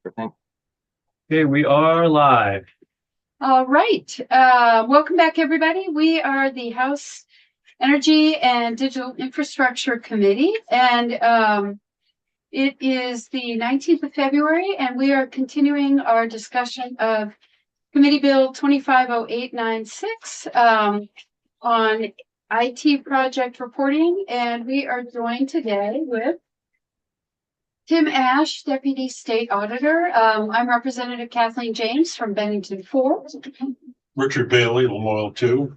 Everything. Okay, we are live. All right. Welcome back, everybody. We are the House Energy and Digital Infrastructure Committee, and it is the 19th of February, and we are continuing our discussion of Committee Bill 250896 on IT project reporting, and we are joined today with Tim Ash, Deputy State Auditor. I'm Representative Kathleen James from Bennington 4. Richard Bailey, Lamoille 2.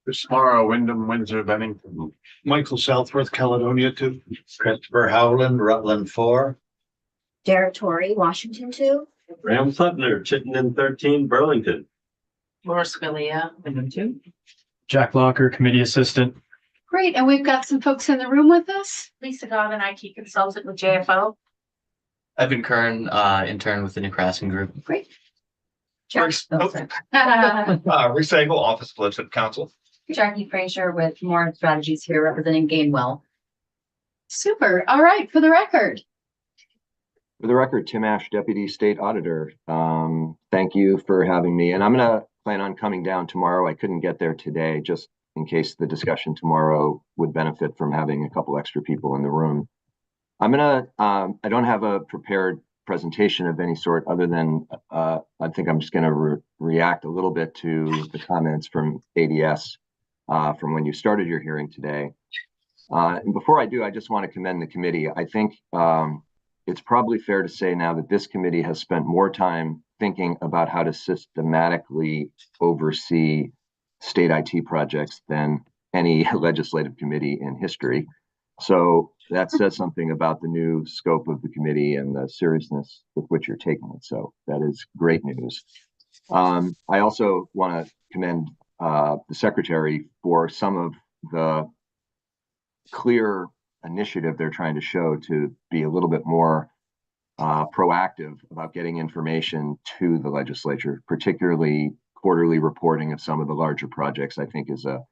Chris Morrow, Wyndham, Windsor, Bennington. Michael Southworth, Caledonia 2. Christopher Howland, Rutland 4. Derek Torrey, Washington 2. Graham Putner, Chittenden 13, Burlington. Laura Scalia, Wyndham 2. Jack Locker, Committee Assistant. Great, and we've got some folks in the room with us. Lisa Godin, IT consultant with JFO. Evan Kern, intern with the New Craftsman Group. Great. Recycle Office of Legislative Counsel. Jackie Frazier with More Strategies here representing Gainwell. Super. All right, for the record. For the record, Tim Ash, Deputy State Auditor. Thank you for having me. And I'm going to plan on coming down tomorrow. I couldn't get there today just in case the discussion tomorrow would benefit from having a couple extra people in the room. I don't have a prepared presentation of any sort other than I think I'm just going to react a little bit to the comments from ADS from when you started your hearing today. And before I do, I just want to commend the committee. I think it's probably fair to say now that this committee has spent more time thinking about how to systematically oversee state IT projects than any legislative committee in history. So that says something about the new scope of the committee and the seriousness with which you're taking it. So that is great news. I also want to commend the secretary for some of the clear initiative they're trying to show to be a little bit more proactive about getting information to the legislature, particularly quarterly reporting of some of the larger projects. I think is I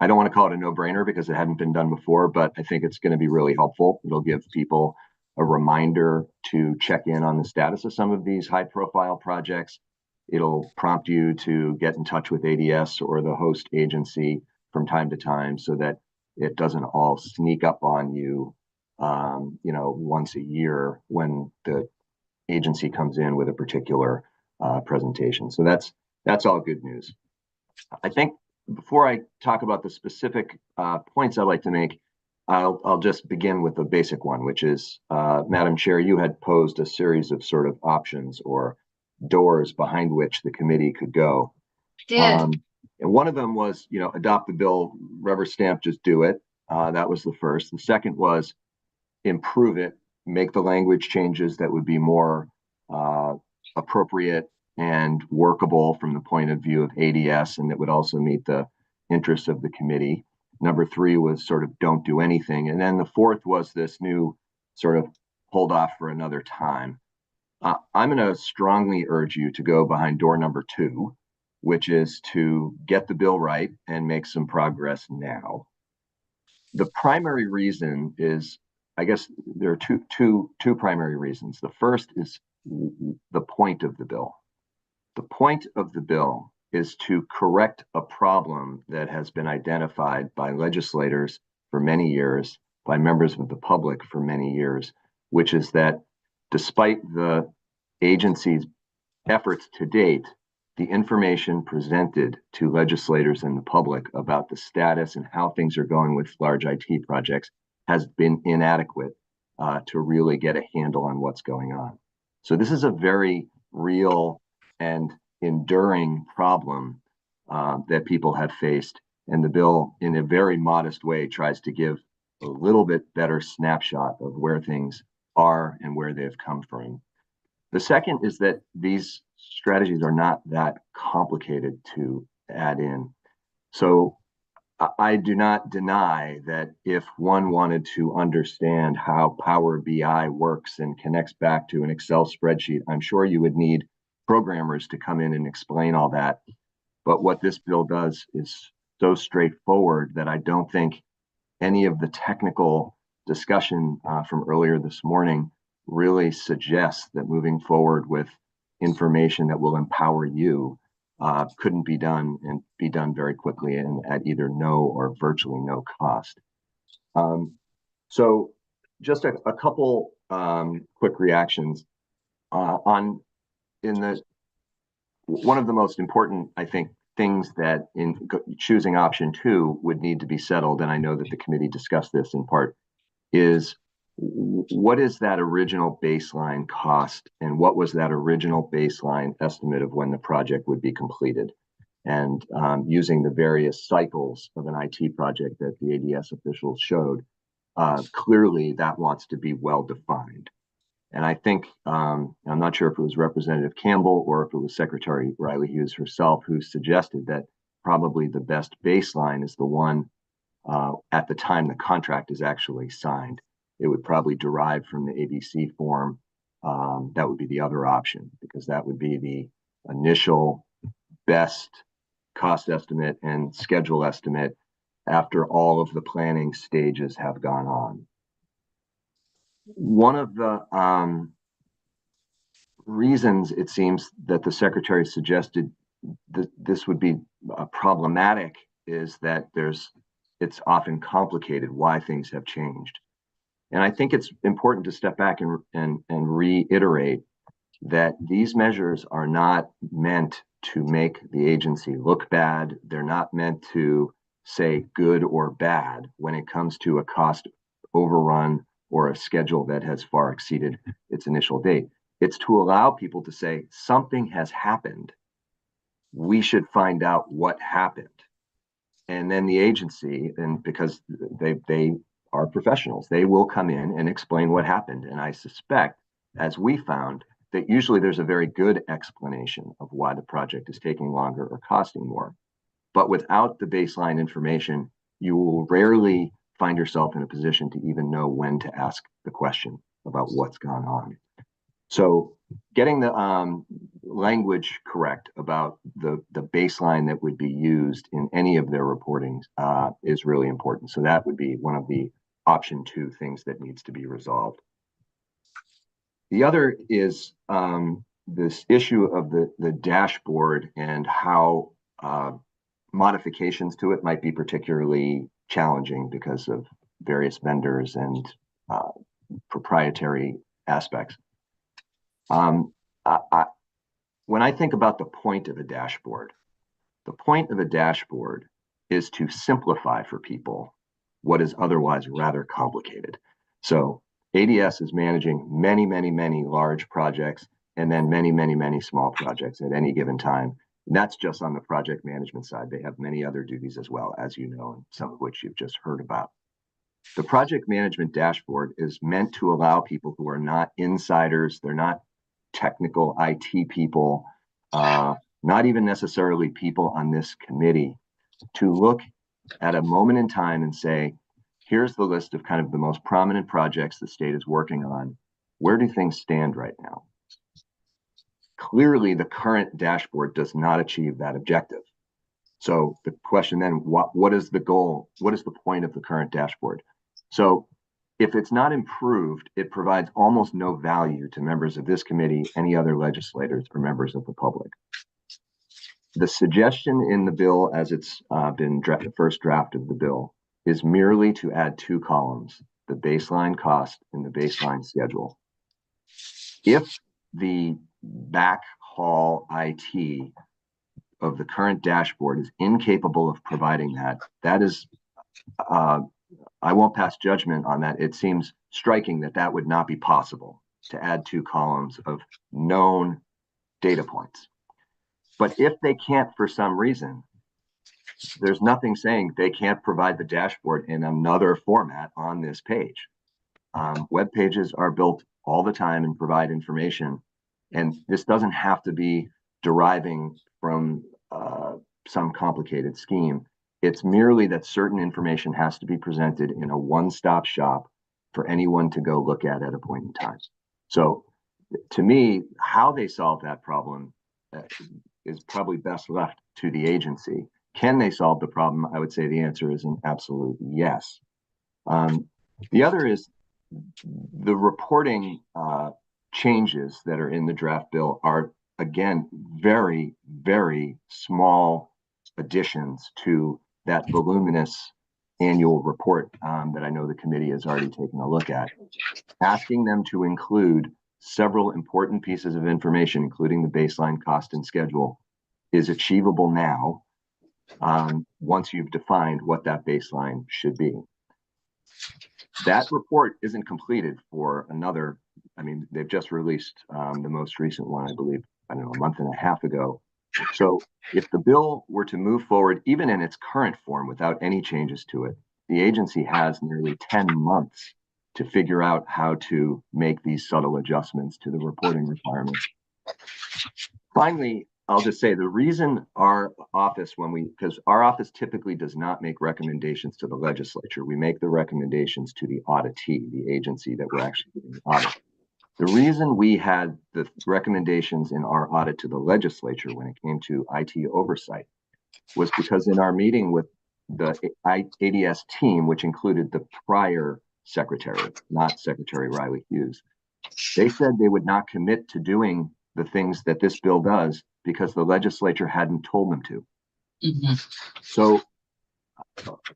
don't want to call it a no-brainer because it hadn't been done before, but I think it's going to be really helpful. It'll give people a reminder to check in on the status of some of these high-profile projects. It'll prompt you to get in touch with ADS or the host agency from time to time so that it doesn't all sneak up on you, once a year when the agency comes in with a particular presentation. So that's all good news. I think before I talk about the specific points I'd like to make, I'll just begin with the basic one, which is, Madam Chair, you had posed a series of sort of options or doors behind which the committee could go. Did. And one of them was, adopt the bill, rubber stamp, just do it. That was the first. The second was improve it, make the language changes that would be more appropriate and workable from the point of view of ADS, and that would also meet the interests of the committee. Number three was sort of don't do anything. And then the fourth was this new sort of hold off for another time. I'm going to strongly urge you to go behind door number two, which is to get the bill right and make some progress now. The primary reason is, I guess there are two primary reasons. The first is the point of the bill. The point of the bill is to correct a problem that has been identified by legislators for many years, by members of the public for many years, which is that despite the agency's efforts to date, the information presented to legislators and the public about the status and how things are going with large IT projects has been inadequate to really get a handle on what's going on. So this is a very real and enduring problem that people have faced. And the bill, in a very modest way, tries to give a little bit better snapshot of where things are and where they've come from. The second is that these strategies are not that complicated to add in. So I do not deny that if one wanted to understand how Power BI works and connects back to an Excel spreadsheet, I'm sure you would need programmers to come in and explain all that. But what this bill does is so straightforward that I don't think any of the technical discussion from earlier this morning really suggests that moving forward with information that will empower you couldn't be done and be done very quickly and at either no or virtually no cost. So just a couple quick reactions on in the one of the most important, I think, things that in choosing option 2 would need to be settled, and I know that the committee discussed this in part, is what is that original baseline cost and what was that original baseline estimate of when the project would be completed? And using the various cycles of an IT project that the ADS officials showed, clearly that wants to be well defined. And I think, I'm not sure if it was Representative Campbell or if it was Secretary Riley Hughes herself who suggested that probably the best baseline is the one at the time the contract is actually signed. It would probably derive from the ABC form. That would be the other option, because that would be the initial best cost estimate and schedule estimate after all of the planning stages have gone on. One of the reasons it seems that the secretary suggested that this would be problematic is that it's often complicated why things have changed. And I think it's important to step back and reiterate that these measures are not meant to make the agency look bad. They're not meant to say good or bad when it comes to a cost overrun or a schedule that has far exceeded its initial date. It's to allow people to say something has happened. We should find out what happened. And then the agency, and because they are professionals, they will come in and explain what happened. And I suspect, as we found, that usually there's a very good explanation of why the project is taking longer or costing more. But without the baseline information, you will rarely find yourself in a position to even know when to ask the question about what's gone on. So getting the language correct about the baseline that would be used in any of their reportings is really important. So that would be one of the option 2 things that needs to be resolved. The other is this issue of the dashboard and how modifications to it might be particularly challenging because of various vendors and proprietary aspects. When I think about the point of a dashboard, the point of a dashboard is to simplify for people what is otherwise rather complicated. So ADS is managing many, many, many large projects and then many, many, many small projects at any given time. And that's just on the project management side. They have many other duties as well, as you know, and some of which you've just heard about. The project management dashboard is meant to allow people who are not insiders, they're not technical IT people, not even necessarily people on this committee, to look at a moment in time and say, here's the list of kind of the most prominent projects the state is working on. Where do things stand right now? Clearly, the current dashboard does not achieve that objective. So the question then, what is the goal? What is the point of the current dashboard? So if it's not improved, it provides almost no value to members of this committee, any other legislators, or members of the public. The suggestion in the bill, as it's been the first draft of the bill, is merely to add 2 columns, the baseline cost and the baseline schedule. If the backhaul IT of the current dashboard is incapable of providing that, that is, I won't pass judgment on that. It seems striking that that would not be possible to add 2 columns of known data points. But if they can't, for some reason, there's nothing saying they can't provide the dashboard in another format on this page. Web pages are built all the time and provide information. And this doesn't have to be deriving from some complicated scheme. It's merely that certain information has to be presented in a one-stop shop for anyone to go look at a point in time. So to me, how they solve that problem is probably best left to the agency. Can they solve the problem? I would say the answer is an absolute yes. The other is the reporting changes that are in the draft bill are, again, very, very small additions to that voluminous annual report that I know the committee has already taken a look at. Asking them to include several important pieces of information, including the baseline cost and schedule, is achievable now once you've defined what that baseline should be. That report isn't completed for another, I mean, they've just released the most recent one, I believe, I don't know, a month and a half ago. So if the bill were to move forward, even in its current form, without any changes to it, the agency has nearly 10 months to figure out how to make these subtle adjustments to the reporting requirements. Finally, I'll just say the reason our office, because our office typically does not make recommendations to the legislature, we make the recommendations to the auditee, the agency that we're actually doing the audit. The reason we had the recommendations in our audit to the legislature when it came to IT oversight was because in our meeting with the ADS team, which included the prior secretary, not Secretary Riley Hughes, they said they would not commit to doing the things that this bill does because the legislature hadn't told them to. So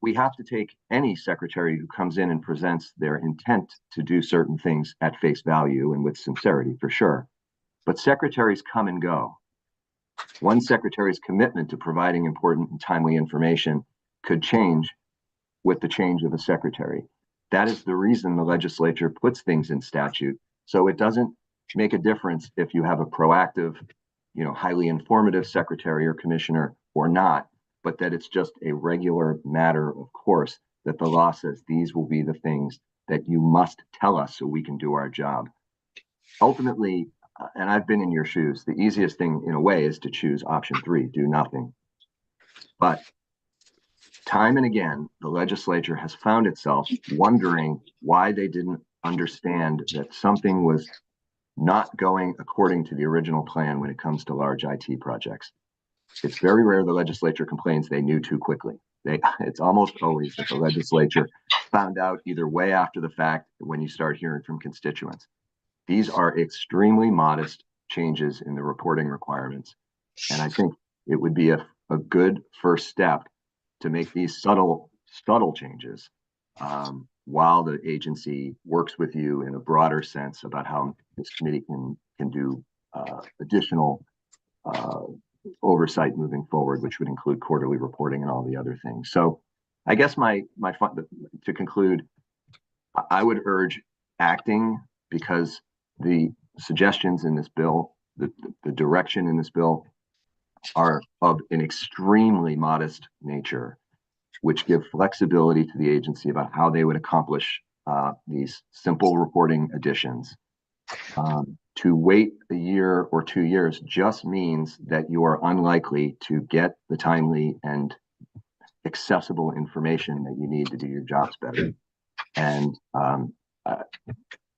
we have to take any secretary who comes in and presents their intent to do certain things at face value and with sincerity, for sure. But secretaries come and go. One secretary's commitment to providing important and timely information could change with the change of a secretary. That is the reason the legislature puts things in statute. So it doesn't make a difference if you have a proactive, highly informative secretary or commissioner or not, but that it's just a regular matter of course that the law says these will be the things that you must tell us so we can do our job. Ultimately, and I've been in your shoes, the easiest thing in a way is to choose option 3, do nothing. But time and again, the legislature has found itself wondering why they didn't understand that something was not going according to the original plan when it comes to large IT projects. It's very rare the legislature complains they knew too quickly. It's almost always that the legislature found out either way after the fact when you start hearing from constituents. These are extremely modest changes in the reporting requirements. And I think it would be a good first step to make these subtle changes while the agency works with you in a broader sense about how this committee can do additional oversight moving forward, which would include quarterly reporting and all the other things. So I guess to conclude, I would urge acting because the suggestions in this bill, the direction in this bill are of an extremely modest nature, which give flexibility to the agency about how they would accomplish these simple reporting additions. To wait a year or 2 years just means that you are unlikely to get the timely and accessible information that you need to do your jobs better. And I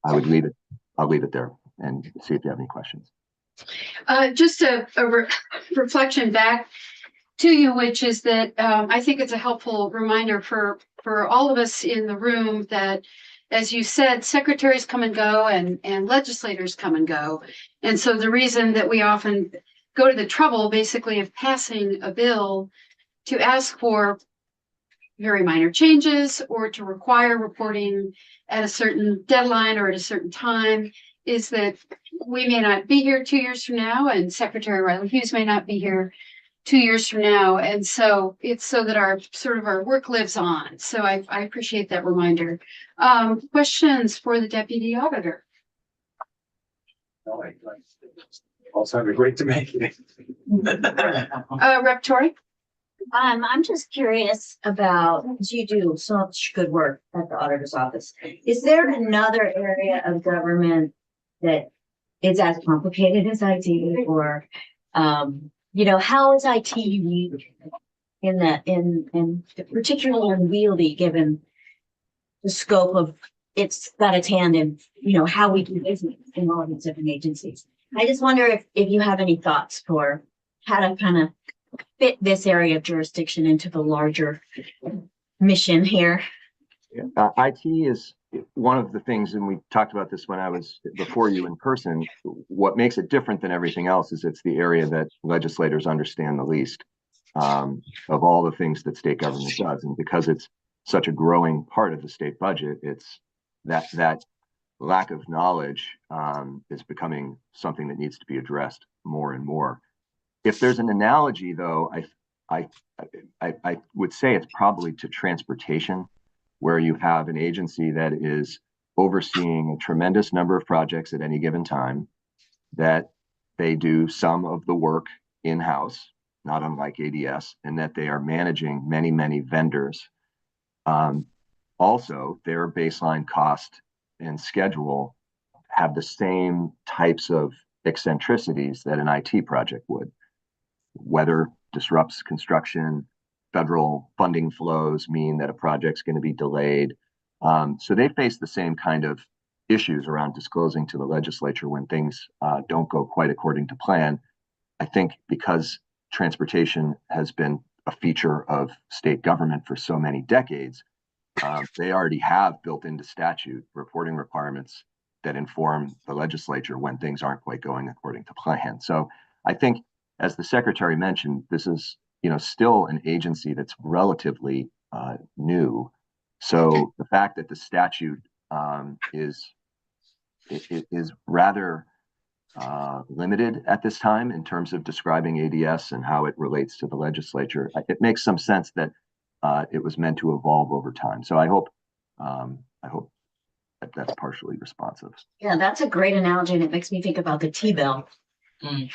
would leave it. I'll leave it there and see if you have any questions. Just a reflection back to you, which is that I think it's a helpful reminder for all of us in the room that, as you said, secretaries come and go and legislators come and go. And so the reason that we often go to the trouble basically of passing a bill to ask for very minor changes or to require reporting at a certain deadline or at a certain time is that we may not be here 2 years from now, and Secretary Riley Hughes may not be here 2 years from now. And so it's so that our work lives on. So I appreciate that reminder. Questions for the Deputy Auditor? All sounded great to me. Rep. Torrey? I'm just curious about, because you do so much good work at the auditor's office. Is there another area of government that is as complicated as IT, or how is IT unique in that, in particularly unwieldy given the scope of it's got its hand in how we do business in all these different agencies? I just wonder if you have any thoughts for how to kind of fit this area of jurisdiction into the larger mission here. IT is one of the things, and we talked about this when I was before you in person, what makes it different than everything else is it's the area that legislators understand the least of all the things that state government does. And because it's such a growing part of the state budget, it's that lack of knowledge is becoming something that needs to be addressed more and more. If there's an analogy, though, I would say it's probably to transportation, where you have an agency that is overseeing a tremendous number of projects at any given time, that they do some of the work in-house, not unlike ADS, and that they are managing many, many vendors. Also, their baseline cost and schedule have the same types of eccentricities that an IT project would. Weather disrupts construction, federal funding flows mean that a project's going to be delayed. So they face the same kind of issues around disclosing to the legislature when things don't go quite according to plan. I think because transportation has been a feature of state government for so many decades, they already have built into statute reporting requirements that inform the legislature when things aren't quite going according to plan. So I think, as the secretary mentioned, this is still an agency that's relatively new. So the fact that the statute is rather limited at this time in terms of describing ADS and how it relates to the legislature, it makes some sense that it was meant to evolve over time. So I hope that that's partially responsive. Yeah, that's a great analogy, and it makes me think about the T-bill.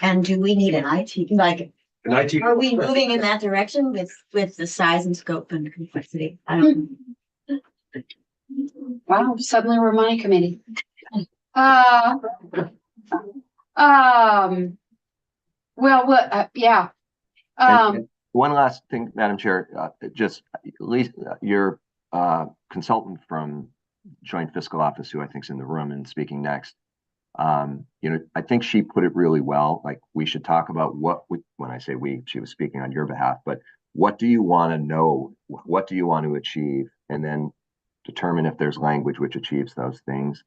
And do we need an IT, like, An IT. are we moving in that direction with the size and scope and complexity? I don't know. Wow, suddenly we're money committee. Yeah. And one last thing, Madam Chair, just Lisa, your consultant from Joint Fiscal Office, who I think is in the room and speaking next, I think she put it really well. Like, we should talk about when I say we, she was speaking on your behalf, but what do you want to know? What do you want to achieve? And then determine if there's language which achieves those things.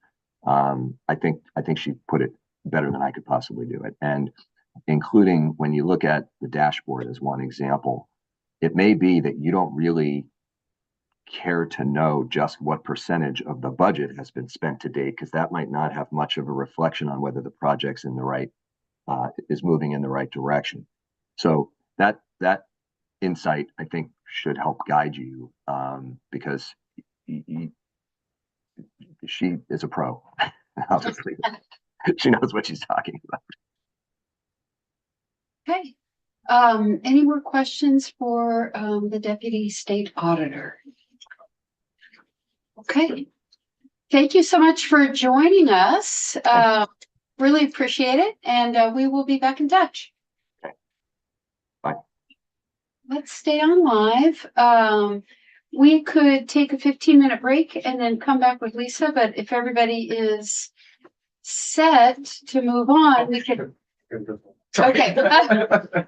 I think she put it better than I could possibly do it. And including when you look at the dashboard as one example, it may be that you don't really care to know just what percentage of the budget has been spent to date, because that might not have much of a reflection on whether the project's in the right is moving in the right direction. So that insight, I think, should help guide you, because she is a pro. Obviously, she knows what she's talking about. Okay. Any more questions for the deputy state auditor? Okay. Thank you so much for joining us. Really appreciate it. And we will be back in touch. Okay. Bye. Let's stay on live. We could take a 15-minute break and then come back with Lisa, but if everybody is set to move on, we could. Okay.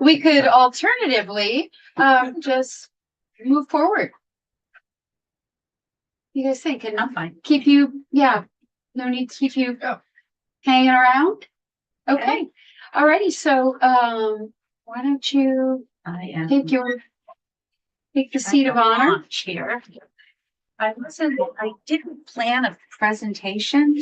We could alternatively just move forward. You guys think? And I'm fine. keep you, no need to keep you hanging around. Okay. Alrighty. So why don't you take the seat of honor Here. I didn't plan a presentation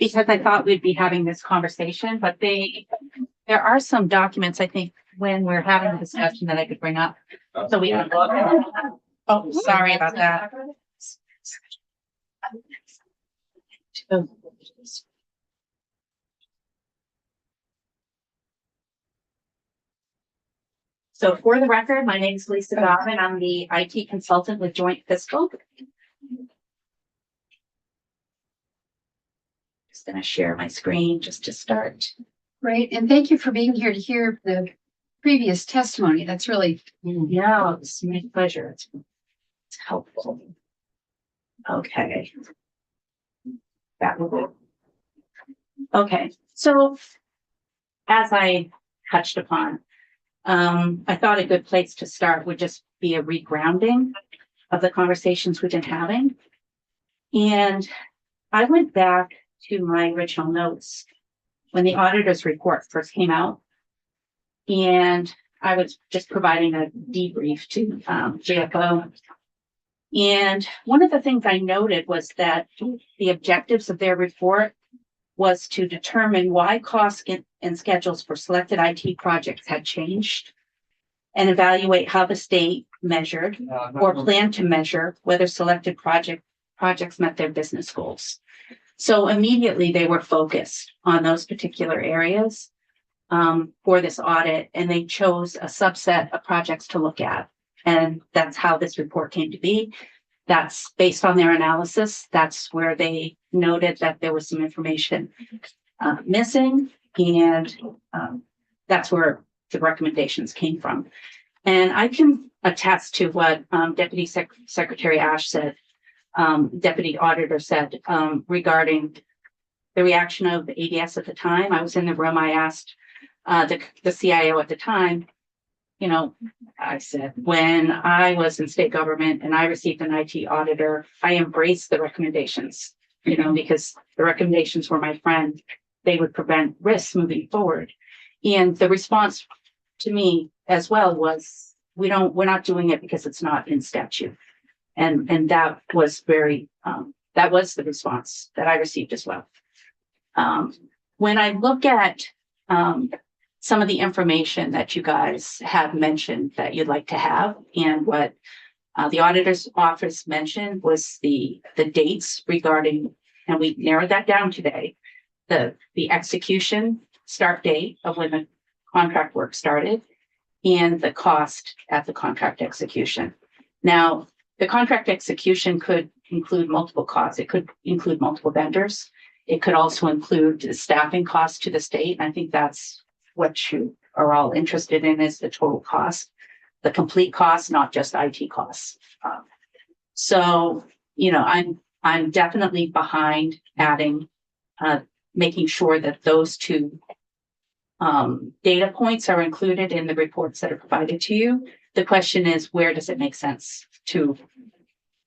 because I thought we'd be having this conversation, but there are some documents, I think, when we're having a discussion that I could bring up. So we can look. Oh, sorry about that. So for the record, my name is Lisa Donovan. I'm the IT consultant with Joint Fiscal. Just going to share my screen just to start. Great. And thank you for being here to hear the previous testimony. That's really. Yeah, it's my pleasure. It's helpful. Okay. That will do. Okay. So as I touched upon, I thought a good place to start would just be a regrounding of the conversations we've been having. And I went back to my original notes when the auditor's report first came out. And I was just providing a debrief to JFO. And one of the things I noted was that the objectives of their report was to determine why costs and schedules for selected IT projects had changed and evaluate how the state measured or planned to measure whether selected projects met their business goals. So immediately they were focused on those particular areas for this audit, and they chose a subset of projects to look at. And that's how this report came to be. That's based on their analysis. That's where they noted that there was some information missing, and that's where the recommendations came from. And I can attest to what Deputy Secretary Ash said, Deputy Auditor said regarding the reaction of the ADS at the time. I was in the room. I asked the CIO at the time, you know, I said, when I was in state government and I received an IT auditor, I embraced the recommendations, you know, because the recommendations were my friend. They would prevent risks moving forward. And the response to me as well was, we're not doing it because it's not in statute. And that was very, that was the response that I received as well. When I look at some of the information that you guys have mentioned that you'd like to have, and what the auditor's office mentioned was the dates regarding, and we narrowed that down today, the execution start date of when the contract work started and the cost at the contract execution. Now, the contract execution could include multiple costs. It could include multiple vendors. It could also include the staffing costs to the state. And I think that's what you are all interested in, is the total cost, the complete cost, not just IT costs. So, you know, I'm definitely behind adding, making sure that those two data points are included in the reports that are provided to you. The question is, where does it make sense to?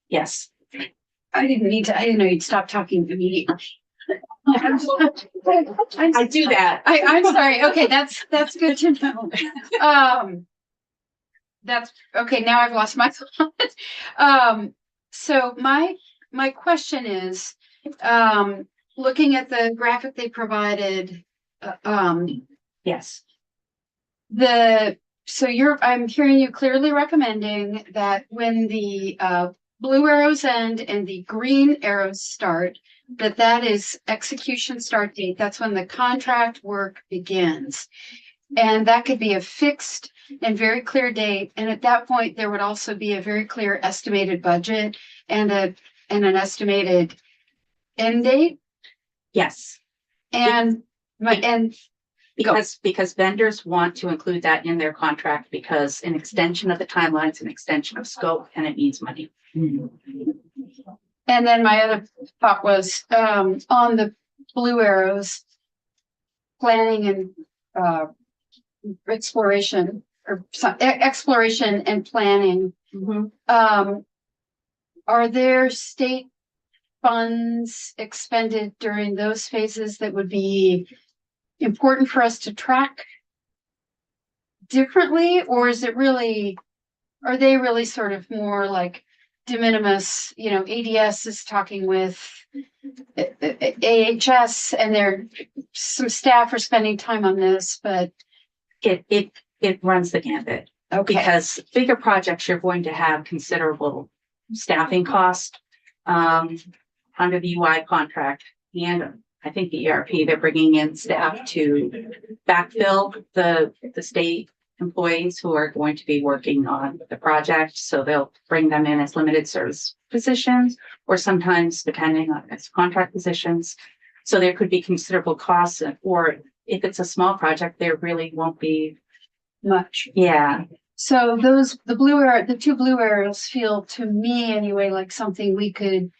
Yes. I didn't know you'd stop talking immediately. I do that. I'm sorry. Okay, that's good to know. That's okay. Now I've lost my thought. So my question is, looking at the graphic they provided, Yes. I'm hearing you clearly recommending that when the blue arrows end and the green arrows start, that is execution start date. That's when the contract work begins. And that could be a fixed and very clear date. And at that point, there would also be a very clear estimated budget and an estimated end date. Yes. And because vendors want to include that in their contract, because an extension of the timeline is an extension of scope and it needs money. And then my other thought was on the blue arrows, planning and exploration and planning. Are there state funds expended during those phases that would be important for us to track differently, or are they really sort of more like de minimis? You know, ADS is talking with AHS, and some staff are spending time on this, but it runs the gambit. okay. Because bigger projects, you're going to have considerable staffing cost under the UI contract, and I think the ERP, they're bringing in staff to backfill the state employees who are going to be working on the project. So they'll bring them in as limited service positions, or sometimes depending on its contract positions. So there could be considerable costs, or if it's a small project, there really won't be Much. Yeah. So the two blue arrows feel to me anyway like something we could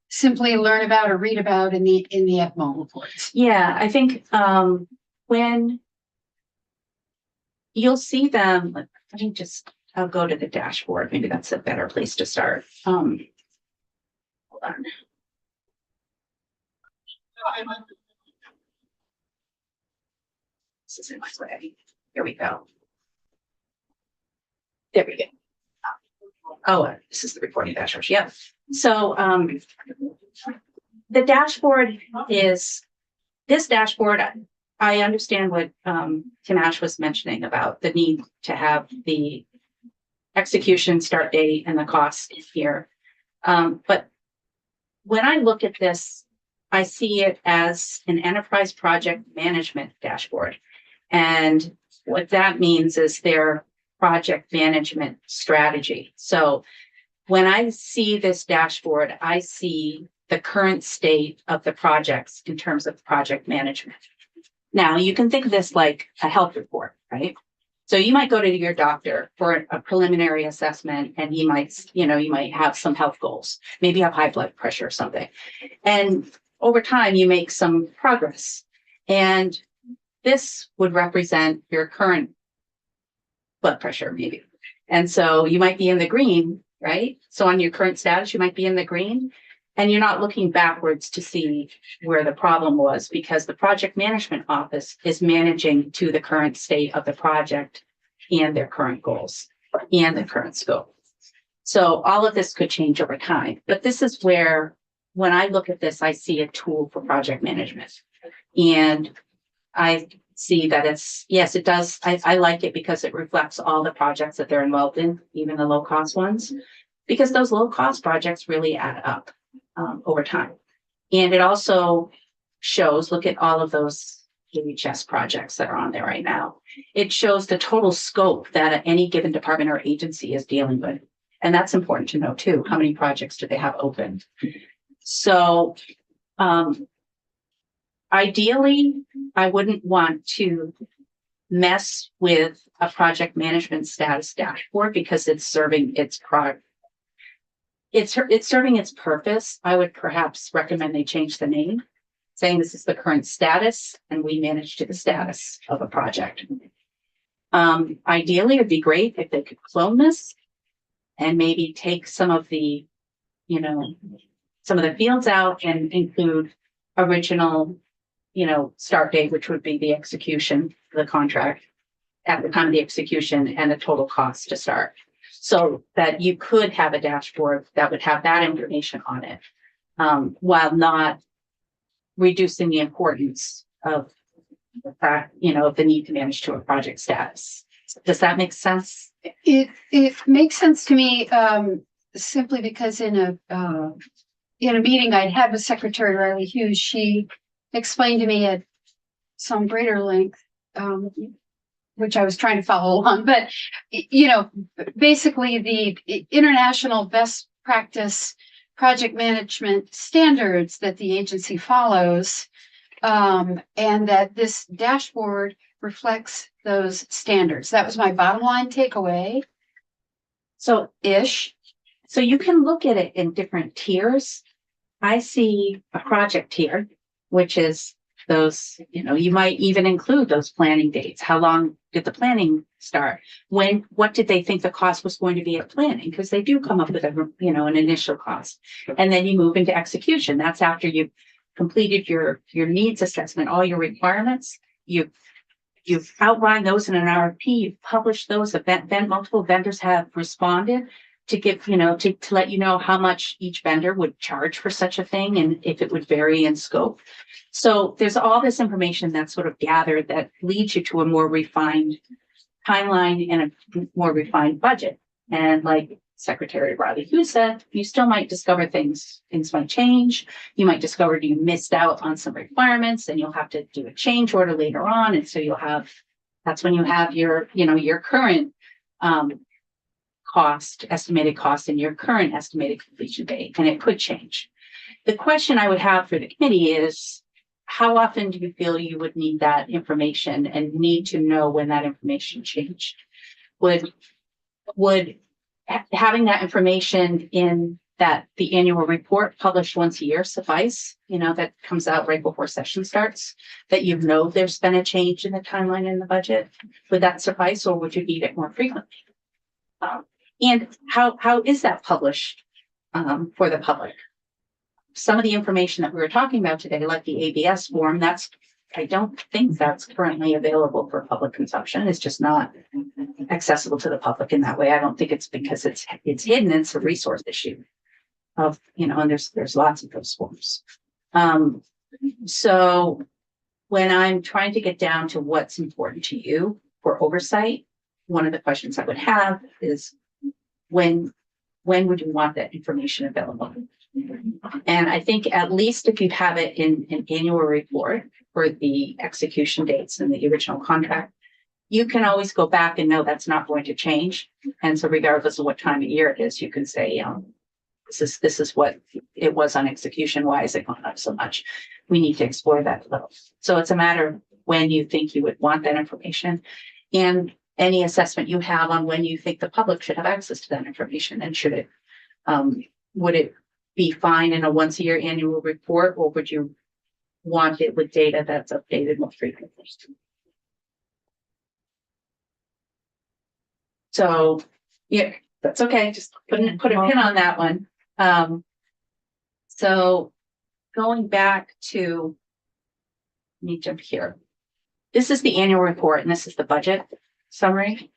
simply learn about or read about in the ECMO reports. Yeah, I think when you'll see them, I'll go to the dashboard. Maybe that's a better place to start. Hold on. This is in my way. Here we go. There we go. Oh, this is the reporting dashboard. Yeah. So the dashboard is this dashboard. I understand what Tim Ash was mentioning about the need to have the execution start date and the cost here. But when I look at this, I see it as an enterprise project management dashboard. And what that means is their project management strategy. So when I see this dashboard, I see the current state of the projects in terms of project management. Now, you can think of this like a health report, right? So you might go to your doctor for a preliminary assessment and you might have some health goals. Maybe you have high blood pressure or something. And over time, you make some progress. And this would represent your current blood pressure, maybe. And so you might be in the green, right? So on your current status, you might be in the green. And you're not looking backwards to see where the problem was because the project management office is managing to the current state of the project and their current goals and the current scope. So all of this could change over time. But this is where, when I look at this, I see a tool for project management. And I see that yes, it does. I like it because it reflects all the projects that they're involved in, even the low cost ones, because those low cost projects really add up. Over time. And it also shows, look at all of those AHS projects that are on there right now. It shows the total scope that any given department or agency is dealing with. And that's important to know too. How many projects do they have open? So ideally, I wouldn't want to mess with a project management status dashboard because it's serving its product. It's serving its purpose. I would perhaps recommend they change the name, saying this is the current status and we manage to the status of a project. Ideally, it'd be great if they could clone this and maybe take some of the fields out and include original, start date, which would be the execution, the contract at the time of the execution and the total cost to start. So that you could have a dashboard that would have that information on it, while not reducing the importance of the fact, of the need to manage to a project status. Does that make sense? It makes sense to me, simply because in a meeting I'd had with Secretary Riley Hughes, she explained to me at some greater length, which I was trying to follow along, but basically the international best practice project management standards that the agency follows, and that this dashboard reflects those standards. That was my bottom line takeaway. So you can look at it in different tiers. I see a project tier, which is those, you might even include those planning dates. How long did the planning start? What did they think the cost was going to be at planning? Because they do come up with an initial cost. And then you move into execution. That's after you've completed your needs assessment, all your requirements. You've outlined those in an RFP, you've published those, multiple vendors have responded to give, to let you know how much each vendor would charge for such a thing and if it would vary in scope. So there's all this information that's sort of gathered that leads you to a more refined timeline and a more refined budget. And like Secretary Riley Hughes said, you still might discover things might change. You might discover you missed out on some requirements and you'll have to do a change order later on. And so that's when you have your current estimated cost and your current estimated completion date, and it could change. The question I would have for the committee is, how often do you feel you would need that information and need to know when that information changed? Would having that information in the annual report published once a year suffice? That comes out right before session starts, that there's been a change in the timeline in the budget. Would that suffice, or would you need it more frequently? And how is that published for the public? some of the information that we were talking about today, like the ABS form, I don't think that's currently available for public consumption. It's just not accessible to the public in that way. I don't think it's because it's hidden. It's a resource issue of, and there's lots of those forms. So when I'm trying to get down to what's important to you for oversight, one of the questions I would have is when would you want that information available? And I think at least if you have it in an annual report for the execution dates and the original contract, you can always go back and know that's not going to change. And so regardless of what time of year it is, you can say, this is what it was on execution. Why is it going up so much? We need to explore that a little. So it's a matter of when you think you would want that information and any assessment you have on when you think the public should have access to that information, and should it, would it be fine in a once a year annual report, or would you want it with data that's updated more frequently? So yeah, that's okay. Just put a pin on that one. So going back to, let me jump here. This is the annual report, and this is the budget summary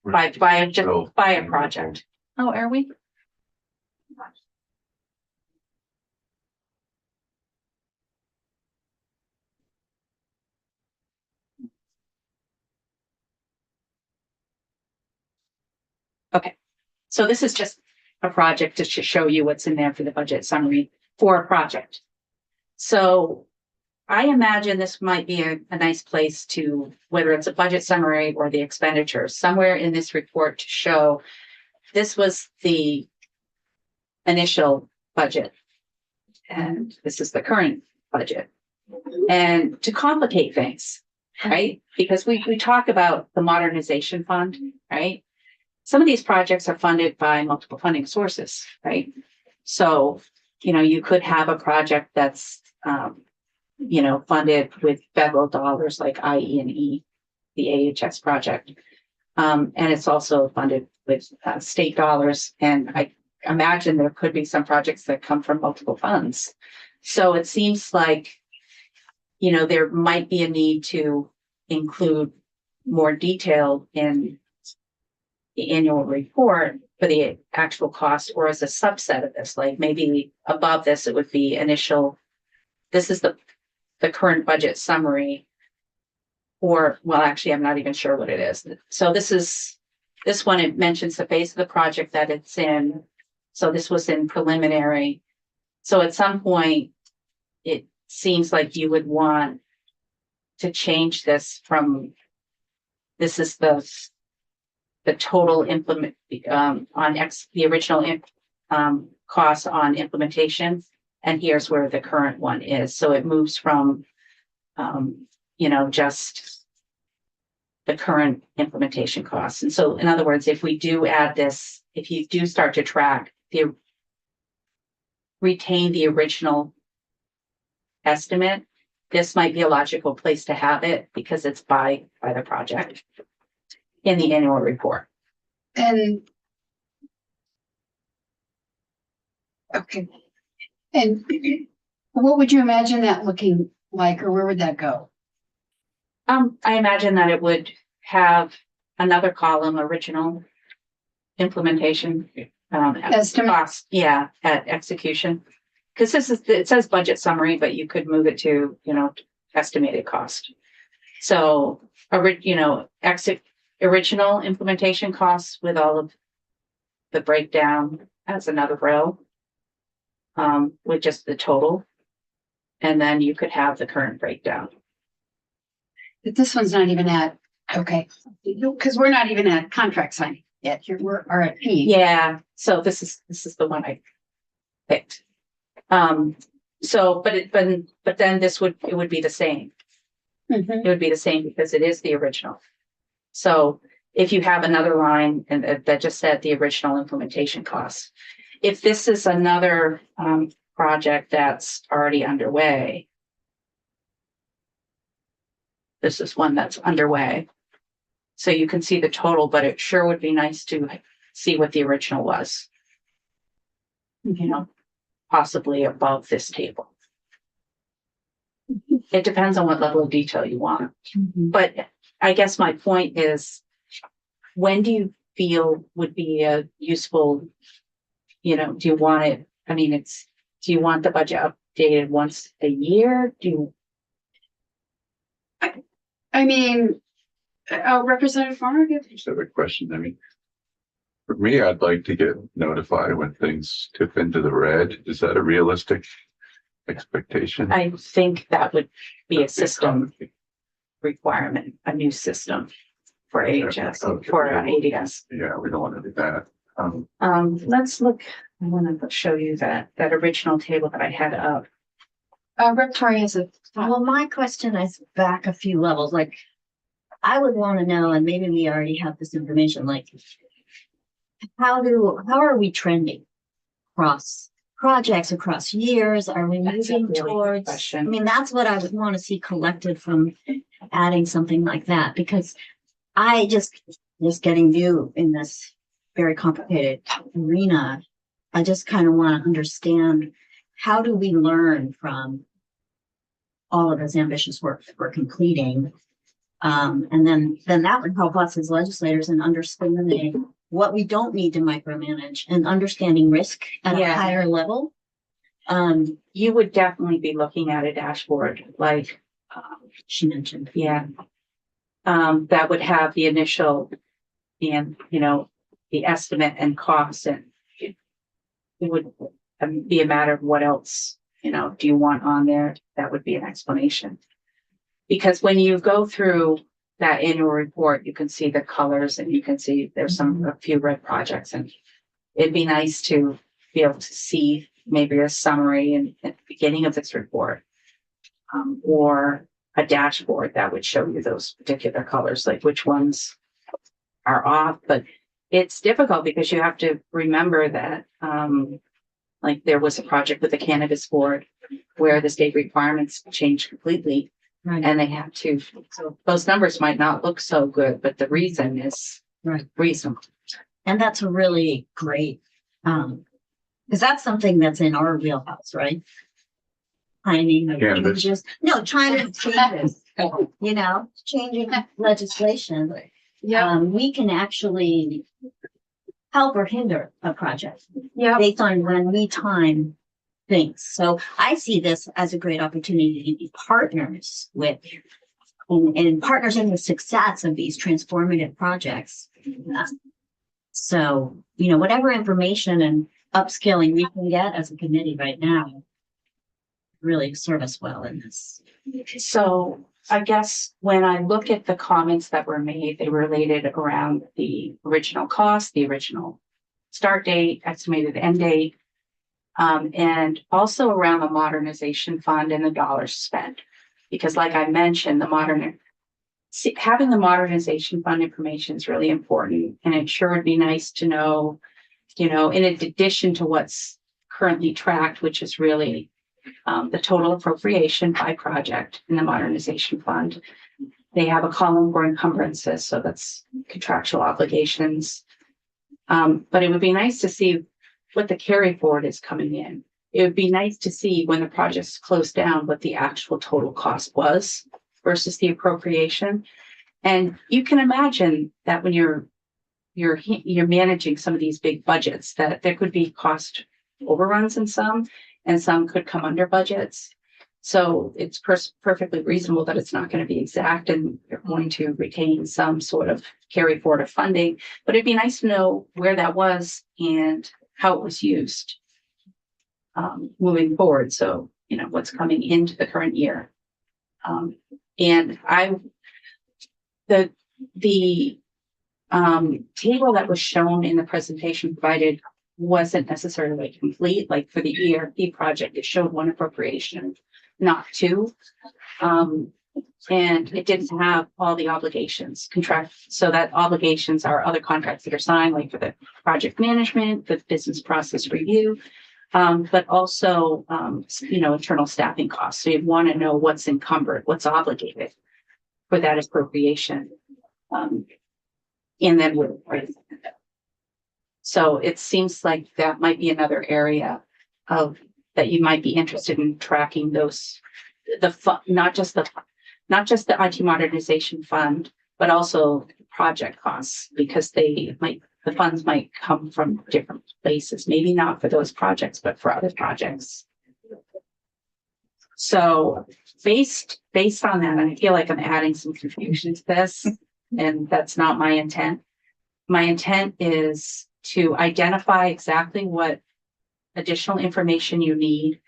by a project. Oh, are we? Okay, so this is just a project to show you what's in there for the budget summary for a project. So I imagine this might be a nice place to, whether it's a budget summary or the expenditures, somewhere in this report to show this was the initial budget and this is the current budget. And to complicate things, right? Because we talk about the modernization fund, right? Some of these projects are funded by multiple funding sources, right? So, you could have a project that's, funded with federal dollars like IE&E, the AHS project. And it's also funded with state dollars. And I imagine there could be some projects that come from multiple funds. So it seems like, there might be a need to include more detail in the annual report for the actual cost, or as a subset of this, like maybe above this, it would be initial. This is the current budget summary, or, well, actually, I'm not even sure what it is. So this one, it mentions the phase of the project that it's in. So this was in preliminary. So at some point, it seems like you would want to change this from, this is the total implement on the original cost on implementation, and here's where the current one is. So it moves from just the current implementation costs. And so in other words, if we do add this, if you do start to track retain the original estimate, this might be a logical place to have it because it's by the project in the annual report. And okay. And what would you imagine that looking like, or where would that go? I imagine that it would have another column, original implementation Estimate. cost, at execution. Because it says budget summary, but you could move it to, estimated cost. So, original implementation costs with all of the breakdown as another row, with just the total. And then you could have the current breakdown. But this one's not even at, okay, because we're not even at contract signing yet. Here we're RFP. Yeah. So this is the one I picked. So, but then it would be the same. Mm-hmm. It would be the same because it is the original. So if you have another line and that just said the original implementation costs, if this is another project that's already underway, this is one that's underway. So you can see the total, but it sure would be nice to see what the original was. possibly above this table. It depends on what level of detail you want. But I guess my point is, when do you feel would be a useful, do you want it, do you want the budget updated once a year? I mean, Representative Farmer, Just have a question. I mean, for me, I'd like to get notified when things tip into the red. Is that a realistic expectation? I think that would be a system requirement, a new system for AHS, for ADS. Yeah, we don't want to do that. Let's look, I want to show you that original table that I had up. Rep Torrey has a thought. Well, my question is back a few levels, like, I would want to know, and maybe we already have this information, like, how are we trending across projects, across years? Are we That's a moving really good towards? question. I mean, that's what I would want to see collected from adding something like that, because I just getting new in this very complicated arena. I just kind of want to understand, how do we learn from all of this ambitious work that we're completing? And then that would help us as legislators in understanding what we don't need to micromanage and understanding risk at a Yeah. higher level. You would definitely be looking at a dashboard, like, She mentioned. yeah. That would have the initial and, the estimate and cost, and it would be a matter of what else, do you want on there? That would be an explanation. Because when you go through that annual report, you can see the colors and you can see there's a few red projects, and it'd be nice to be able to see maybe a summary at the beginning of this report, or a dashboard that would show you those particular colors, like which ones are off. But it's difficult because you have to remember that, like, there was a project with the cannabis board where the state requirements changed completely. Right. And they have to, so those numbers might not look so good, but the reason is Right. reasonable. And that's a really great, because that's something that's in our wheelhouse, right? Timing of Cannabis. changes. No, timing of changes, changing legislation. Yeah, We can actually help or hinder a project yeah. based on when we time things. So I see this as a great opportunity to be partners with, and partners in the success of these transformative projects. So, whatever information and upskilling we can get as a committee right now really serve us well in this. So I guess when I look at the comments that were made, they related around the original cost, the original start date, estimated end date, and also around the modernization fund and the dollars spent. Because like I mentioned, having the modernization fund information is really important, and it sure would be nice to know, in addition to what's currently tracked, which is really the total appropriation by project in the modernization fund. They have a column for encumbrances, so that's contractual obligations. But it would be nice to see what the carry forward is coming in. It would be nice to see when the project's closed down, what the actual total cost was versus the appropriation. And you can imagine that when you're managing some of these big budgets, that there could be cost overruns in some, and some could come under budgets. So it's perfectly reasonable that it's not going to be exact, and you're going to retain some sort of carry forward of funding. But it'd be nice to know where that was and how it was used moving forward. So, what's coming into the current year. And the table that was shown in the presentation provided wasn't necessarily complete. Like for the ERP project, it showed one appropriation, not two. And it didn't have all the obligations so that obligations are other contracts that are signed, like for the project management, the business process review, but also, internal staffing costs. So you'd want to know what's encumbered, what's obligated for that appropriation. And then so it seems like that might be another area of that you might be interested in tracking those, not just the IT modernization fund, but also project costs, because the funds might come from different places, maybe not for those projects, but for other projects. So based on that, I feel like I'm adding some confusion to this, and that's not my intent. My intent is to identify exactly what additional information you need.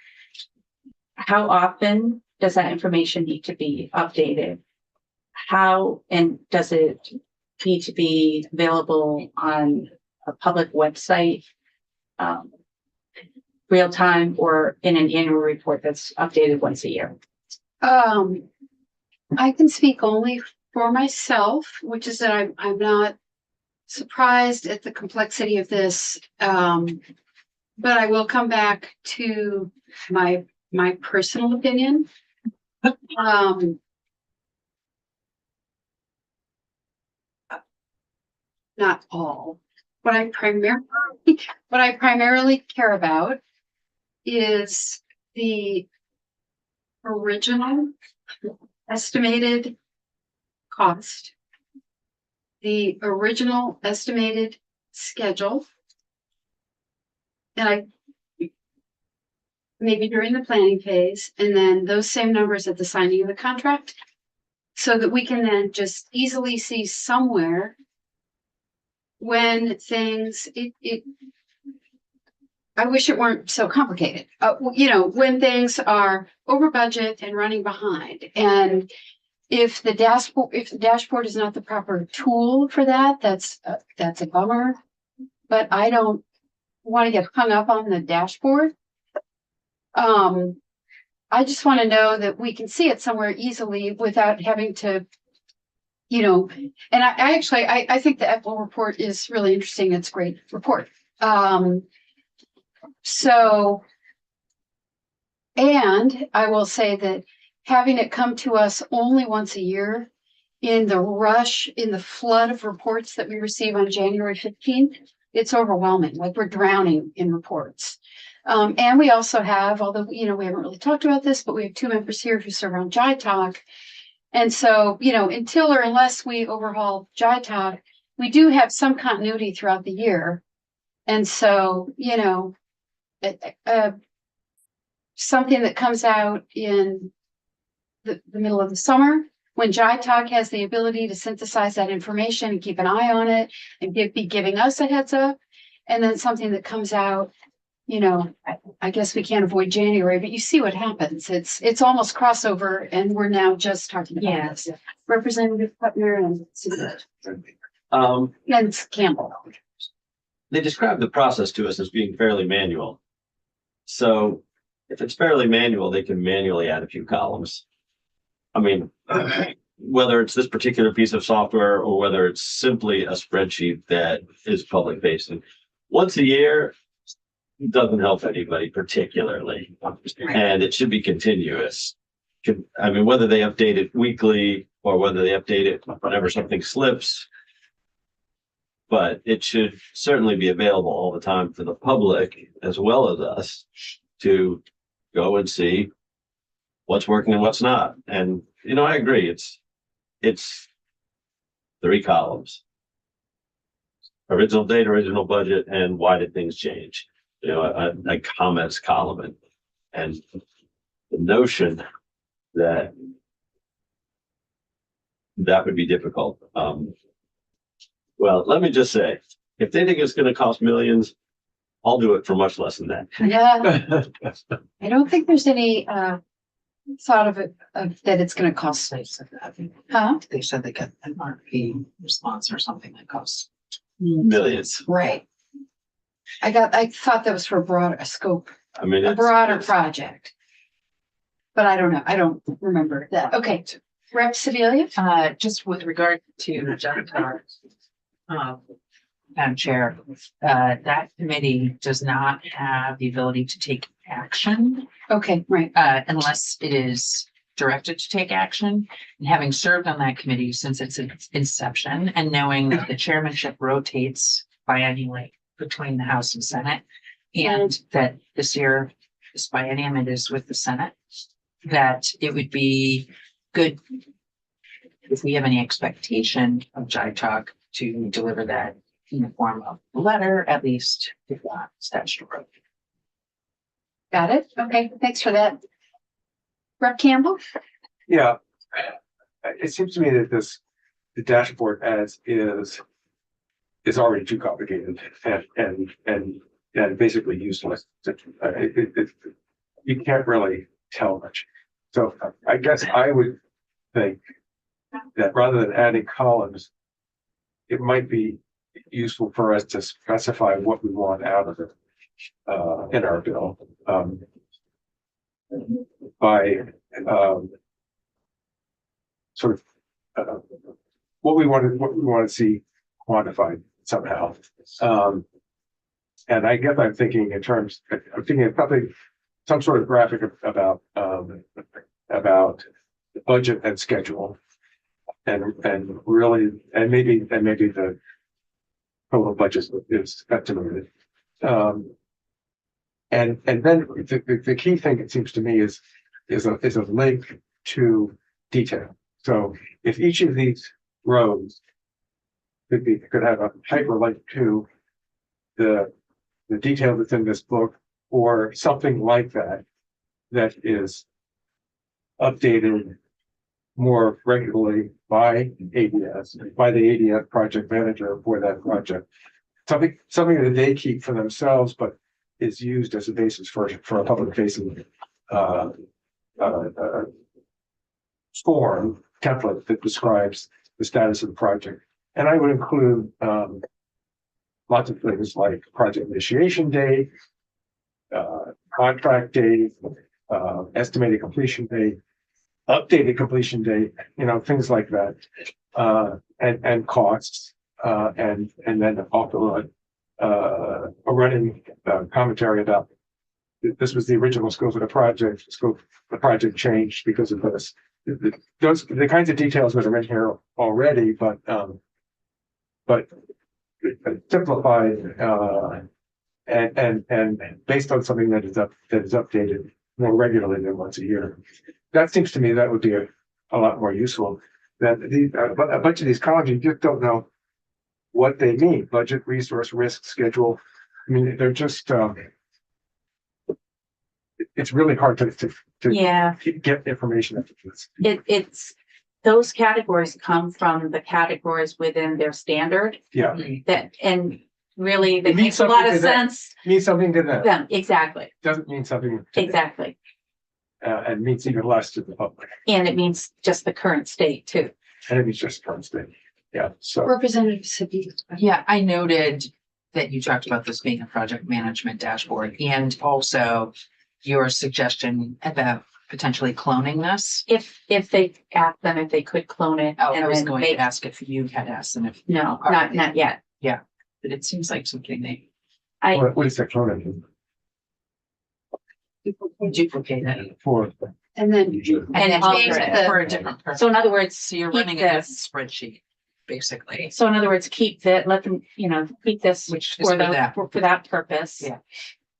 How often does that information need to be updated? How, and does it need to be available on a public website, real time, or in an annual report that's updated once a year? I can speak only for myself, which is that I'm not surprised at the complexity of this. But I will come back to my personal opinion. Not all. What I primarily care about is the original estimated cost, the original estimated schedule, and maybe during the planning phase, and then those same numbers at the signing of the contract, so that we can then just easily see somewhere when things, I wish it weren't so complicated. When things are over budget and running behind, and if the dashboard is not the proper tool for that, that's a bummer. But I don't want to get hung up on the dashboard. I just want to know that we can see it somewhere easily without having to, and I think the Apple report is really interesting. It's a great report. And I will say that having it come to us only once a year, in the flood of reports that we receive on January 15th, it's overwhelming. Like, we're drowning in reports. And we also have, although, we haven't really talked about this, but we have 2 members here who serve on JITOC. And so, until or unless we overhaul JITOC, we do have some continuity throughout the year. And so, something that comes out in the middle of the summer, when JITOC has the ability to synthesize that information and keep an eye on it and be giving us a heads up, and then something that comes out, I guess we can't avoid January, but you see what happens. It's almost crossover, and we're now just talking about this. Representative Putner and Campbell. They described the process to us as being fairly manual. So if it's fairly manual, they can manually add a few columns. I mean, whether it's this particular piece of software or whether it's simply a spreadsheet that is public facing, once a year doesn't help anybody particularly, and it should be continuous. Whether they update it weekly or whether they update it whenever something slips, but it should certainly be available all the time for the public as well as us to go and see what's working and what's not. And, I agree. It's 3 columns: original date, original budget, and why did things change? A comments column, and the notion that would be difficult. Well, let me just say, if they think it's going to cost millions, I'll do it for much less than that. Yeah. I don't think there's any thought of it that it's going to cost. Huh? They said they got an RP response or something that costs Millions. Right. I thought that was for a broader scope, a broader project. But I don't know. I don't remember that. Okay. Rep. Sebelia? Just with regard to JITOC, Madam Chair, that committee does not have the ability to take action. Okay, right. Unless it is directed to take action. And having served on that committee since its inception, and knowing that the chairmanship rotates biannually between the House and Senate, and that this year this biennium, it is with the Senate, that it would be good if we have any expectation of JITOC to deliver that in the form of a letter, at least if not statutory. Got it? Okay, thanks for that. Rep Campbell? Yeah. It seems to me that the dashboard as is already too complicated and basically useless. You can't really tell much. So I guess I would think that rather than adding columns, it might be useful for us to specify what we want out of it in our bill by sort of what we want to see quantified somehow. And I guess I'm thinking in terms, I'm thinking of something, some sort of graphic about the budget and schedule, and really, and maybe the total budget is estimated. And then the key thing, it seems to me, is a link to detail. So if each of these rows could have a hyperlink to the detail that's in this book, or something like that, that is updated more regularly by ADS, by the ADS project manager for that project. Something that they keep for themselves, but is used as a basis for a public facing form template that describes the status of the project. And I would include lots of things like project initiation date, contract date, estimated completion date, updated completion date, things like that, and costs, and then also a running commentary about this was the original scope of the project. The project changed because of this. Those the kinds of details that are in here already, but simplified and based on something that is updated more regularly than once a year. That seems to me that would be a lot more useful. That a bunch of these columns, you just don't know what they mean. Budget, resource, risk, schedule. I mean, they're just it's really hard to Yeah, get information out of this. it's, those categories come from the categories within their standard Yeah, that, and really, It that means makes a lot something of to them. sense. means something to them. Them, exactly, Doesn't mean something to exactly. and means even less to the public. And it means just the current state too. And it means just current state. Yeah. So Representative Hedi. Yeah, I noted that you talked about this being a project management dashboard, and also your suggestion about potentially cloning this. If they ask them if they could clone it. Oh, I and was then going make- to ask if you had asked them if, No, not yet. but it seems like something they what is that cloning duplicate it. for? And then And change alter it. the- For a different purpose. So in other words, So you're keep running a different this. spreadsheet, basically. So in other words, keep that, let them, keep this Which is for for that. for that purpose. Yeah.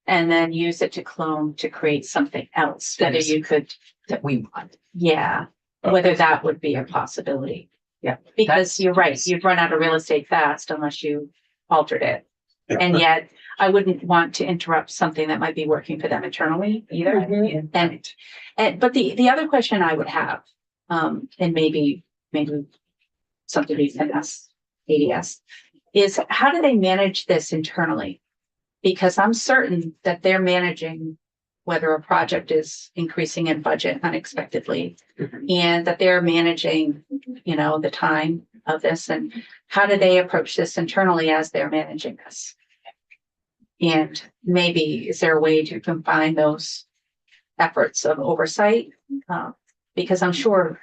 And then use it to clone to create something else, That whether is- you could, That we want. yeah, whether that would be a possibility. Yeah. Because you're right, you'd run out of real estate fast unless you altered it. Yeah. And yet, I wouldn't want to interrupt something that might be working for them internally either. And but the other question I would have, and maybe something we can ask ADS, is how do they manage this internally? Because I'm certain that they're managing whether a project is increasing in budget unexpectedly, and that they're managing, the time of this, and how do they approach this internally as they're managing this? And maybe is there a way to combine those efforts of oversight? Because I'm sure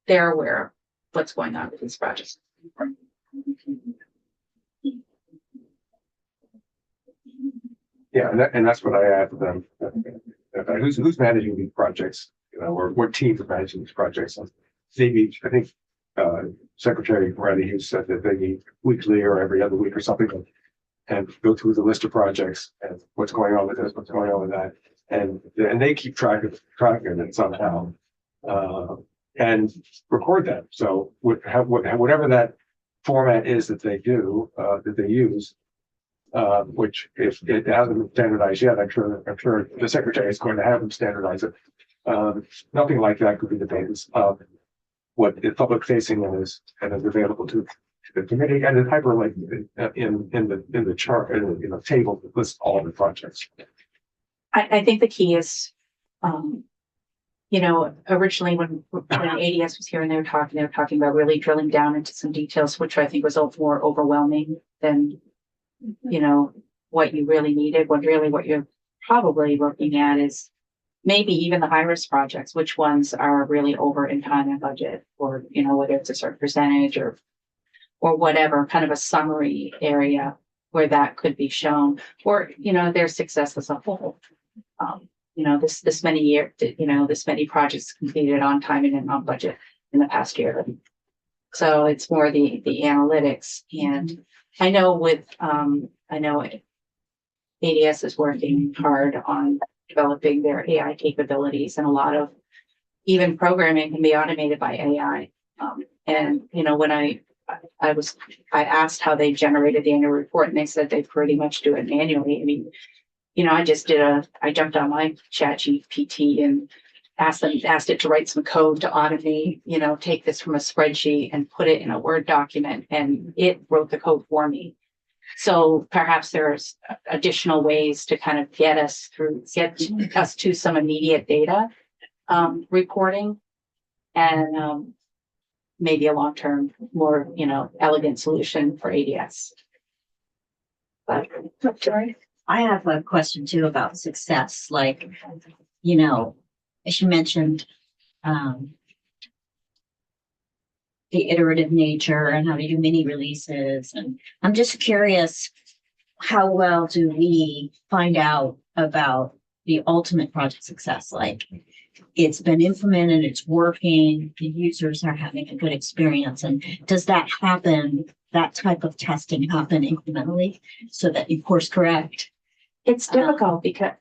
they're aware of what's going on with these projects. Yeah, and that's what I asked them. Who's managing these projects? Or what teams are managing these projects? They meet, I think, Secretary Moretti, who said that they meet weekly or every other week or something. and go through the list of projects and what's going on with this, what's going on with that. And they keep track of it somehow, and record that. So whatever that format is that they do, that they use, which if it hasn't been standardized yet, I'm sure the secretary is going to have them standardize it. Nothing like that could be the basis of what the public facing is and is available to the committee, and it's hyperlinked in the chart, in the table that lists all the projects. I think the key is, originally when ADS was here and they were talking about really drilling down into some details, which I think was more overwhelming than, what you really needed. What you're probably looking at is maybe even the high risk projects, which ones are really over in time and budget, or, whether it's a certain percentage or whatever, kind of a summary area where that could be shown, or, their success as a whole. This many projects completed on time and on budget in the past year. So it's more the analytics. And I know ADS is working hard on developing their AI capabilities, and a lot of even programming can be automated by AI. When I asked how they generated the annual report, and they said they pretty much do it manually. I mean, I jumped on my ChatGPT and asked it to write some code to automate, take this from a spreadsheet and put it in a Word document, and it wrote the code for me. So perhaps there's additional ways to kind of get us to some immediate data reporting, and maybe a long-term, more, elegant solution for ADS. But, sorry. I have a question too about success. Like, as you mentioned, the iterative nature and how to do mini releases. And I'm just curious, how well do we find out about the ultimate project success? Like, it's been implemented, it's working, the users are having a good experience. And does that happen, that type of testing happen incrementally so that you course correct? It's difficult because,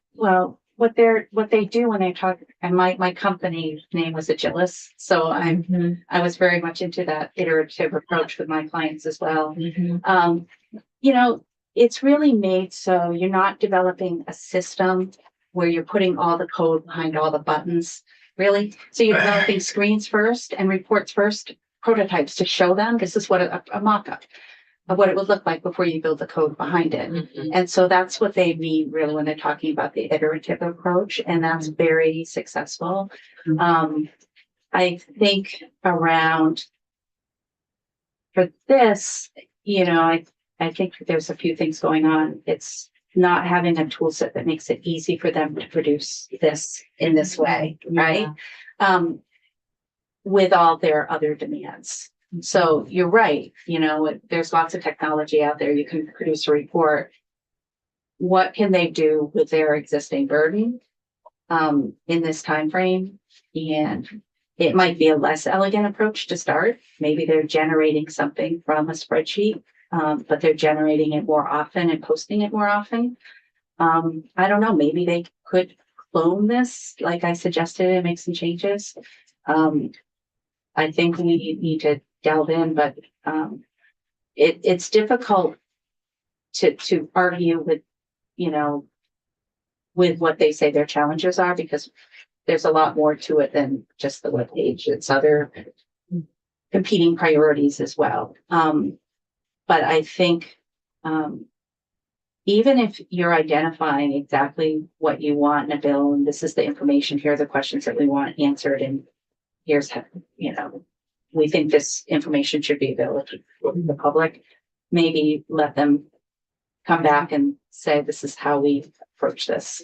what they do when they talk, and my company name was Agilis. So I was very much into that iterative approach with my clients as well. It's really made so you're not developing a system where you're putting all the code behind all the buttons, really. So you're developing screens first and reports first, prototypes to show them this is what a mock-up of what it would look like before you build the code behind it. Mm-hmm. And so that's what they mean really when they're talking about the iterative approach, and that's very successful. Mm-hmm. I think around for this, I think there's a few things going on. It's not having a tool set that makes it easy for them to produce this in this way, right? With all their other demands. So you're right, there's lots of technology out there. You can produce a report. What can they do with their existing burden in this time frame? And it might be a less elegant approach to start. Maybe they're generating something from a spreadsheet, but they're generating it more often and posting it more often. I don't know, maybe they could clone this, like I suggested, and make some changes. I think we need to delve in, but it's difficult to argue with what they say their challenges are, because there's a lot more to it than just the web page. It's other competing priorities as well. But I think even if you're identifying exactly what you want in a bill, and this is the information, here are the questions that we want answered, and here's how, we think this information should be available to the public, maybe let them come back and say, this is how we approach this.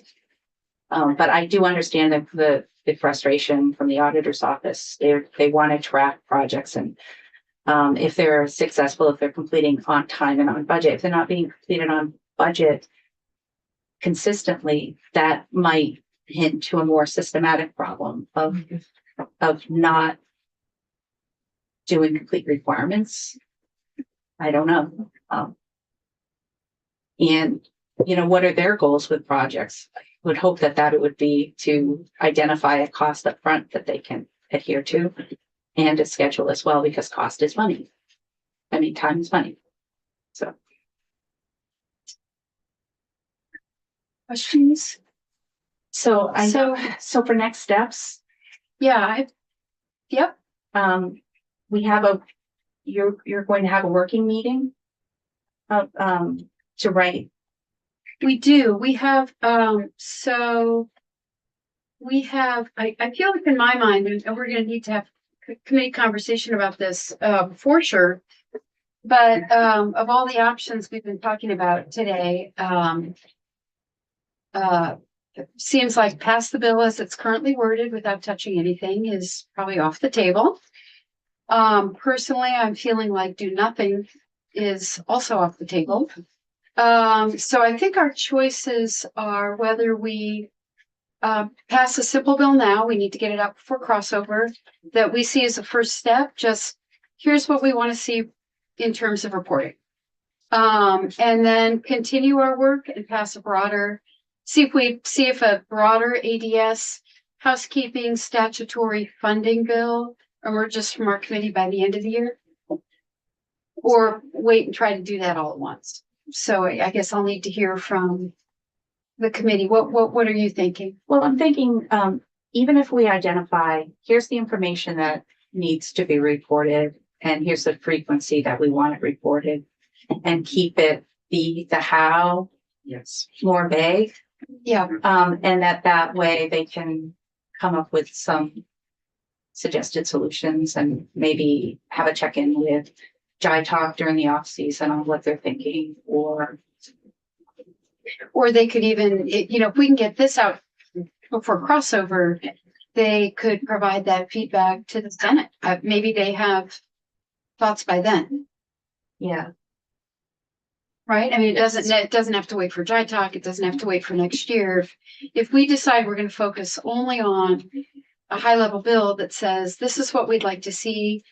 But I do understand that the frustration from the auditor's office. They want to track projects, and if they're successful, if they're completing on time and on budget. If they're not being completed on budget consistently, that might hint to a more systematic problem of not doing complete requirements. I don't know. And, what are their goals with projects? I would hope that it would be to identify a cost up front that they can adhere to and a schedule as well, because cost is money. I mean, time is money. So. Questions? So for next steps, Yeah, yep. we have you're going to have a working meeting of, to write. We do. We have, so we have, I feel like in my mind, and we're gonna need to have committee conversation about this, for sure. But, of all the options we've been talking about today, it seems like pass the bill as it's currently worded without touching anything is probably off the table. Personally, I'm feeling like do nothing is also off the table. So I think our choices are whether we pass a simple bill now, we need to get it out before crossover, that we see as a first step, just here's what we want to see in terms of reporting. And then continue our work and pass a broader, see if a broader ADS housekeeping statutory funding bill emerges from our committee by the end of the year. Or wait and try to do that all at once. So I guess I'll need to hear from the committee. What are you thinking? Well, I'm thinking, even if we identify, here's the information that needs to be reported, and here's the frequency that we want it reported, and keep it the how. Yes. More vague. Yeah. And that way they can come up with some suggested solutions and maybe have a check-in with Jai Talk during the off season on what they're thinking, or they could even, if we can get this out before crossover, they could provide that feedback to the Senate. Maybe they have thoughts by then. Yeah. Right? I mean, it doesn't have to wait for Jai Talk. It doesn't have to wait for next year. If we decide we're going to focus only on a high level bill that says, this is what we'd like to see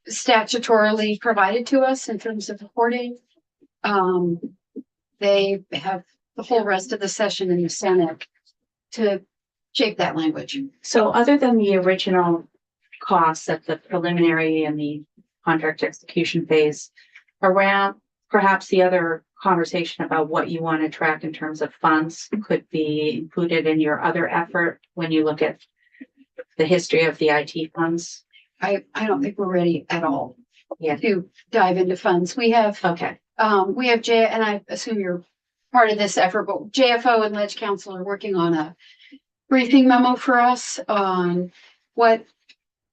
statutorily provided to us in terms of reporting, they have the whole rest of the session in the Senate to shape that language. So other than the original costs at the preliminary and the contract execution phase, around perhaps the other conversation about what you want to track in terms of funds could be included in your other effort when you look at the history of the IT funds. I don't think we're ready at all to dive into funds. We have and I assume you're part of this effort, but JFO and Ledge Council are working on a briefing memo for us on what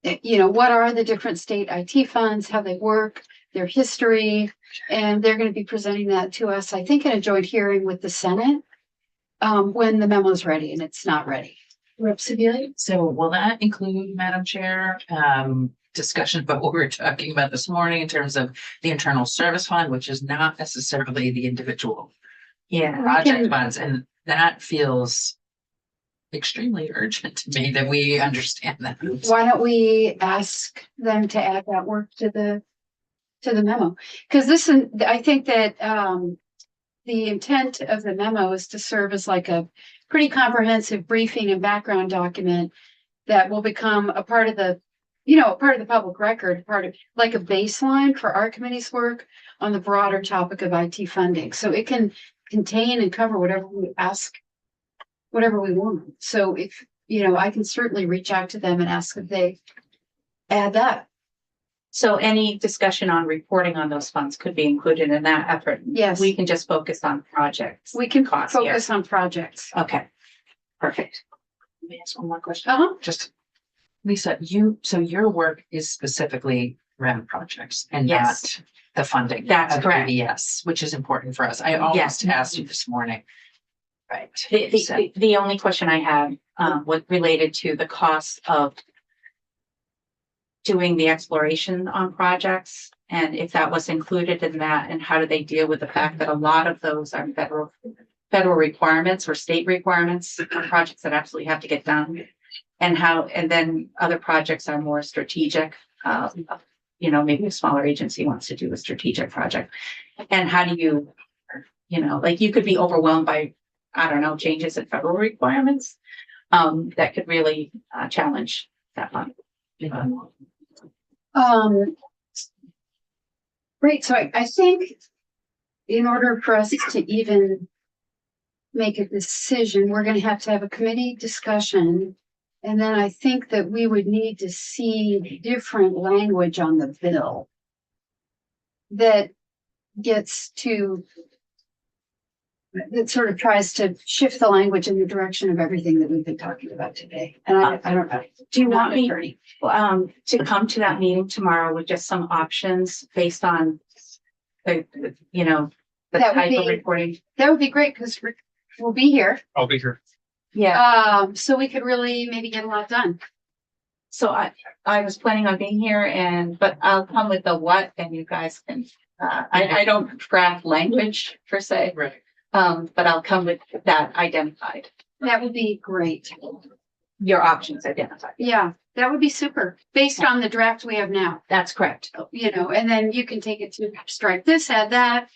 are the different state IT funds, how they work, their history, and they're going to be presenting that to us, I think, in a joint hearing with the Senate when the memo is ready, and it's not ready. Rep. Sebelia? So will that include, Madam Chair, discussion about what we were talking about this morning in terms of the internal service fund, which is not necessarily the individual project funds, and that feels extremely urgent to me that we understand that. Why don't we ask them to add that work to the memo? Because I think that the intent of the memo is to serve as like a pretty comprehensive briefing and background document that will become a part of the public record, part of like a baseline for our committee's work on the broader topic of IT funding. So it can contain and cover whatever we ask, whatever we want. So if, I can certainly reach out to them and ask if they add that. So any discussion on reporting on those funds could be included in that effort. Yes. We can just focus on projects. We can focus on projects. Okay, perfect. Let me ask one more question. Just Lisa, so your work is specifically around projects and Yes. not the funding. That's of correct. ADS, which is important for us. I almost asked you this morning. Right. The only question I had was related to the cost of doing the exploration on projects, and if that was included in that, and how do they deal with the fact that a lot of those are federal requirements or state requirements on projects that absolutely have to get done, and then other projects are more strategic. Maybe a smaller agency wants to do a strategic project, and how do you you know, like you could be overwhelmed by, I don't know, changes in federal requirements. That could really challenge that one. Great, so I think in order for us to even make a decision, we're gonna have to have a committee discussion. And then I think that we would need to see different language on the bill that gets to, that sort of tries to shift the language in the direction of everything that we've been talking about today. And I don't know. Do you I'm not want an me attorney. to come to that meeting tomorrow with just some options based on the you know, the That would type of be- reporting? That would be great because we'll be here. I'll be here. Yeah. So we could really maybe get a lot done. So I was planning on being here but I'll come with the what and you guys can, I don't draft language per se. Right. But I'll come with that identified, That would be great. your options identified. Yeah, that would be super, based on the draft we have now, That's correct. you know, and then you can take it to strike this, add that,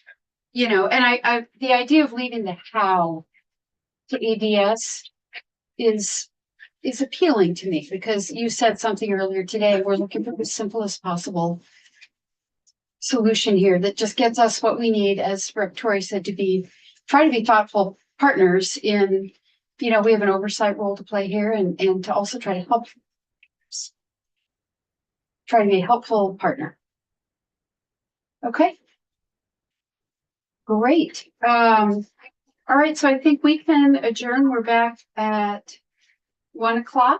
you know, and I, the idea of leaving the how to ADS is appealing to me because you said something earlier today. We're looking for the simplest possible solution here that just gets us what we need, as Rep. Torrey said, try to be thoughtful partners in, you know, we have an oversight role to play here and to also try to be a helpful partner. Okay. Great. All right. So I think we can adjourn. We're back at 1:00.